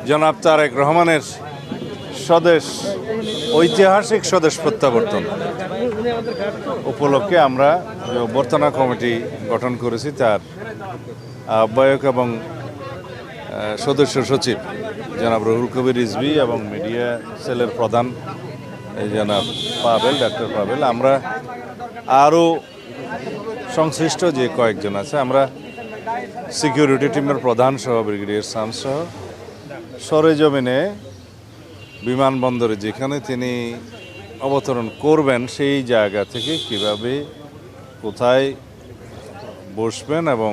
জনাব তারেক রহমানের স্বদেশ ঐতিহাসিক স্বদেশ প্রত্যাবর্তন উপলক্ষে আমরা যে অভ্যর্থনা কমিটি গঠন করেছি তার আহ্বায়ক এবং সদস্য সচিব জনাব রুহুল কবির রিজভী এবং মিডিয়া সেলের প্রধান জনাব পাবেল, ডাক্তার পাবেল, আমরা আরও সংশ্লিষ্ট যে কয়েকজন আছে, আমরা সিকিউরিটি টিমের প্রধান সহ ব্রিগেডিয়ার সান সহ সরেজমিনে বিমানবন্দরে যেখানে তিনি অবতরণ করবেন সেই জায়গা থেকে কিভাবে কোথায় বসবেন এবং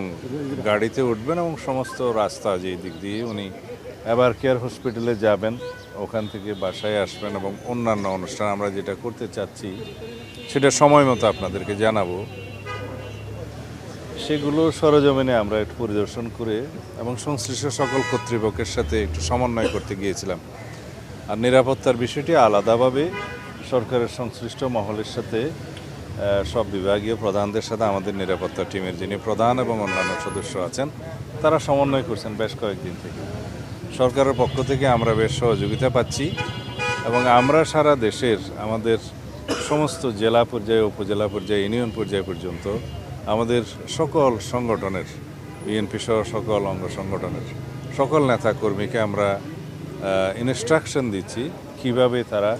গাড়িতে উঠবেন এবং সমস্ত রাস্তা যেই দিক দিয়ে উনি এবার কেয়ার হসপিটালে যাবেন, ওখান থেকে বাসায় আসবেন এবং অন্যান্য অনুষ্ঠান আমরা যেটা করতে চাচ্ছি সেটা সময় মতো আপনাদেরকে জানাবো। সেগুলো সরজমিনে আমরা একটু পরিদর্শন করে এবং সংশ্লিষ্ট সকল কর্তৃপক্ষের সাথে একটু সমন্বয় করতে গিয়েছিলাম। আর নিরাপত্তার বিষয়টি আলাদাভাবে সরকারের সংশ্লিষ্ট মহলের সাথে সব বিভাগীয় প্রধানদের সাথে আমাদের নিরাপত্তা টিমের যিনি প্রধান এবং অন্যান্য সদস্য আছেন তারা সমন্বয় করছেন বেশ কয়েকদিন থেকে। সরকারের পক্ষ থেকে আমরা বেশ সহযোগিতা পাচ্ছি এবং আমরা সারা দেশের আমাদের সমস্ত জেলা পর্যায়ে, উপজেলা পর্যায়ে, ইউনিয়ন পর্যায়ে পর্যন্ত আমাদের সকল সংগঠনের, বিএনপি সহ সকল অঙ্গ সংগঠনের সকল নেতাকর্মীকে আমরা ইনস্ট্রাকশন দিচ্ছি কিভাবে তারা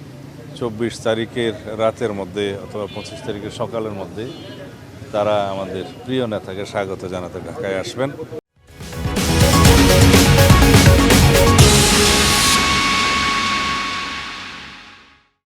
24 তারিখের রাতের মধ্যে অথবা 25 তারিখের সকালের মধ্যে তারা আমাদের প্রিয় নেতাকে স্বাগত জানাতে ঢাকায় আসবেন।